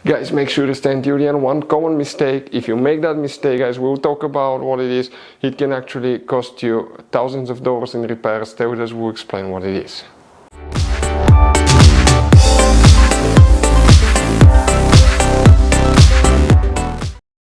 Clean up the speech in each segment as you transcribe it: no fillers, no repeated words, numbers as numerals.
Guys, make sure to stay until the end. One common mistake, if you make that mistake, guys, we'll talk about what it is. It can actually cost you thousands of dollars in repairs. Stay with us, we'll explain what it is.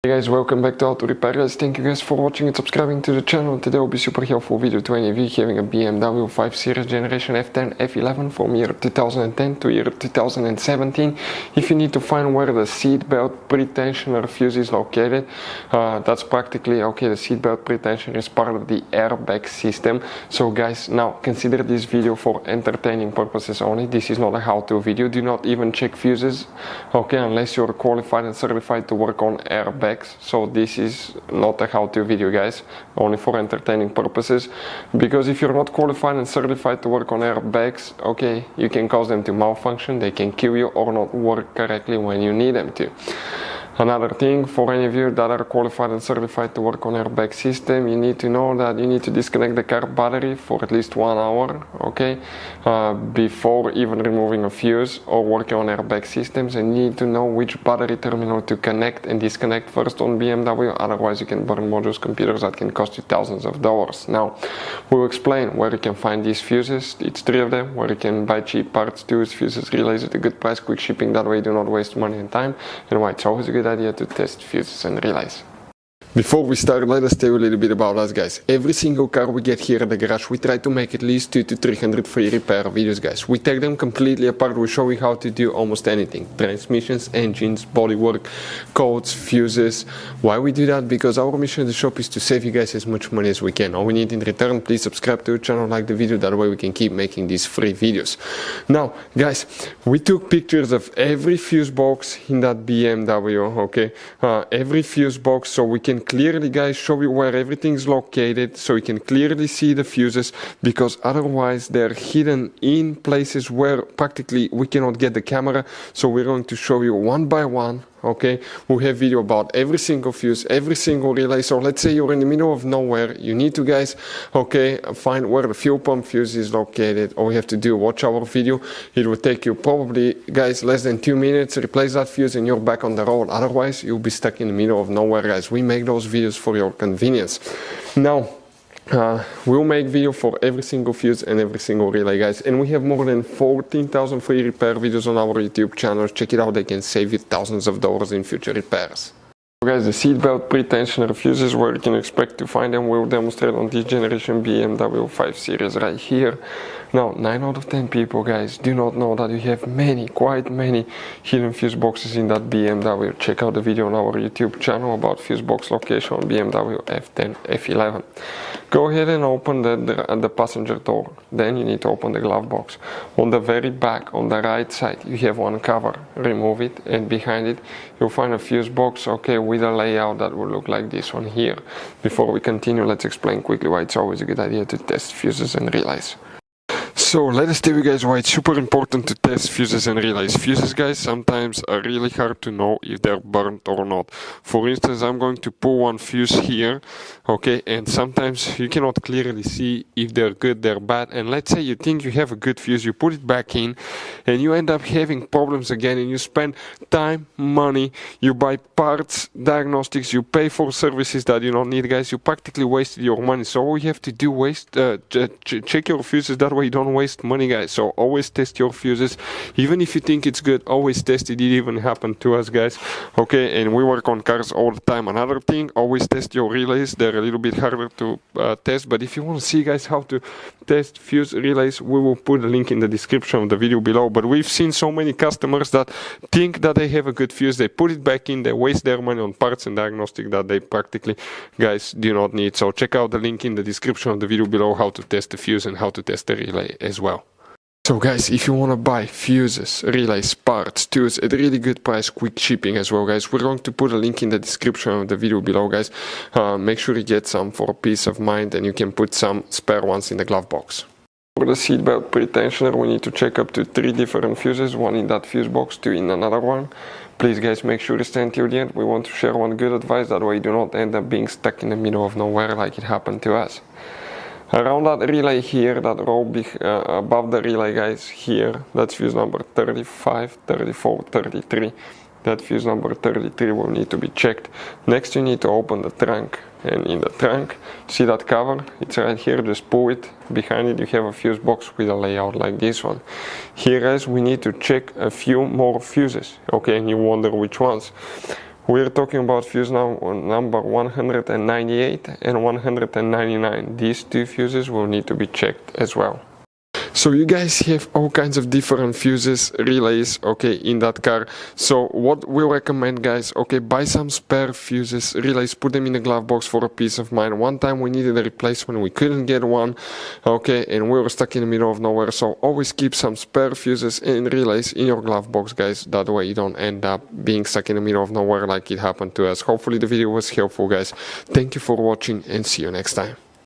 Hey guys, welcome back to How to Repair Guys. Thank you guys for watching and subscribing to the channel. Today will be super helpful video to any of you having a BMW 5 Series Generation F10 F11 from year 2010 to year 2017. If you need to find where the seatbelt pretensioner fuse is located, that's practically okay. The seatbelt pretensioner is part of the airbag system. So guys, now consider this video for entertaining purposes only. This is not a how-to video. Do not even check fuses, okay, unless you're qualified and certified to work on airbags. So this is not a how-to video, guys, only for entertaining purposes, because if you're not qualified and certified to work on airbags, okay, you can cause them to malfunction, they can kill you or not work correctly when you need them to. Another thing, for any of you that are qualified and certified to work on airbag system, you need to know that you need to disconnect the car battery for at least 1 hour, okay, before even removing a fuse or working on airbag systems, and you need to know which battery terminal to connect and disconnect first on BMW, otherwise you can burn modules, computers that can cost you thousands of dollars. Now, we'll explain where you can find these fuses. It's 3 of them, where you can buy cheap parts, tools, fuses, relays at a good price, quick shipping, that way you do not waste money and time, and why it's always a good idea to test fuses and relays. Before we start, let us tell you a little bit about us, guys. Every single car we get here at the garage, we try to make at least 200 to 300 free repair videos, guys. We take them completely apart. We show you how to do almost anything: transmissions, engines, bodywork, codes, fuses. Why we do that? Because our mission in the shop is to save you guys as much money as we can. All we need in return, please subscribe to the channel, like the video, that way we can keep making these free videos. Now, guys, we took pictures of every fuse box in that BMW, okay? Every fuse box, so we can clearly, guys, show you where everything is located, so you can clearly see the fuses, because otherwise they're hidden in places where practically we cannot get the camera. So we're going to show you one by one, okay? We have video about every single fuse, every single relay. So let's say you're in the middle of nowhere, you need to, guys, okay, find where the fuel pump fuse is located. All you have to do, watch our video. It will take you probably, guys, less than 2 minutes, replace that fuse and you're back on the road. Otherwise you'll be stuck in the middle of nowhere, guys. We make those videos for your convenience. Now, we'll make video for every single fuse and every single relay, guys, and we have more than 14,000 free repair videos on our YouTube channel. Check it out, they can save you thousands of dollars in future repairs. Guys, the seatbelt pretensioner fuses, where you can expect to find them, we'll demonstrate on this generation BMW 5 Series right here. Now, 9 out of 10 people, guys, do not know that you have quite many hidden fuse boxes in that BMW. Check out the video on our YouTube channel about fuse box location on BMW F10 F11. Go ahead and open the passenger door. Then you need to open the glove box. On the very back, on the right side, you have one cover. Remove it, and behind it, you'll find a fuse box, okay, with a layout that will look like this one here. Before we continue, let's explain quickly why it's always a good idea to test fuses and relays. So let us tell you guys why it's super important to test fuses and relays. Fuses, guys, sometimes are really hard to know if they're burnt or not. For instance, I'm going to pull one fuse here, okay, and sometimes you cannot clearly see if they're good, they're bad. And let's say you think you have a good fuse, you put it back in, and you end up having problems again, and you spend time, money, you buy parts, diagnostics, you pay for services that you don't need, guys. You practically wasted your money. So all you have to do, check your fuses, that way you don't waste money, guys. So always test your fuses, even if you think it's good. Always test it. It even happened to us, guys, okay, and we work on cars all the time. Another thing, always test your relays. They're a little bit harder to test, but if you want to see, guys, how to test fuse relays, we will put a link in the description of the video below. But we've seen so many customers that think that they have a good fuse, they put it back in, they waste their money on parts and diagnostic that they practically, guys, do not need. So check out the link in the description of the video below, how to test the fuse and how to test the relay as well. So guys, if you want to buy fuses, relays, parts, tools at a really good price, quick shipping as well, guys, we're going to put a link in the description of the video below, guys. Make sure you get some for peace of mind, and you can put some spare ones in the glove box. For the seatbelt pretensioner, we need to check up to 3 different fuses, one in that fuse box, 2 in another one. Please, guys, make sure to stay until the end. We want to share one good advice, that way you do not end up being stuck in the middle of nowhere like it happened to us. Around that relay here, that row above the relay, guys, here, that's fuse number 35, 34, 33. that fuse number 33 will need to be checked. Next you need to open the trunk, and in the trunk, see that cover? It's right here, just pull it. Behind it you have a fuse box with a layout like this one. Here guys, we need to check a few more fuses, okay, and you wonder which ones. We're talking about fuse number 198 and 199. These two fuses will need to be checked as well. So you guys have all kinds of different fuses, relays, okay, in that car. So what we recommend, guys, okay, buy some spare fuses, relays, put them in the glove box for a peace of mind. One time we needed a replacement, we couldn't get one, okay, and we were stuck in the middle of nowhere. So always keep some spare fuses and relays in your glove box, guys. That way you don't end up being stuck in the middle of nowhere like it happened to us. Hopefully the video was helpful, guys. Thank you for watching and see you next time.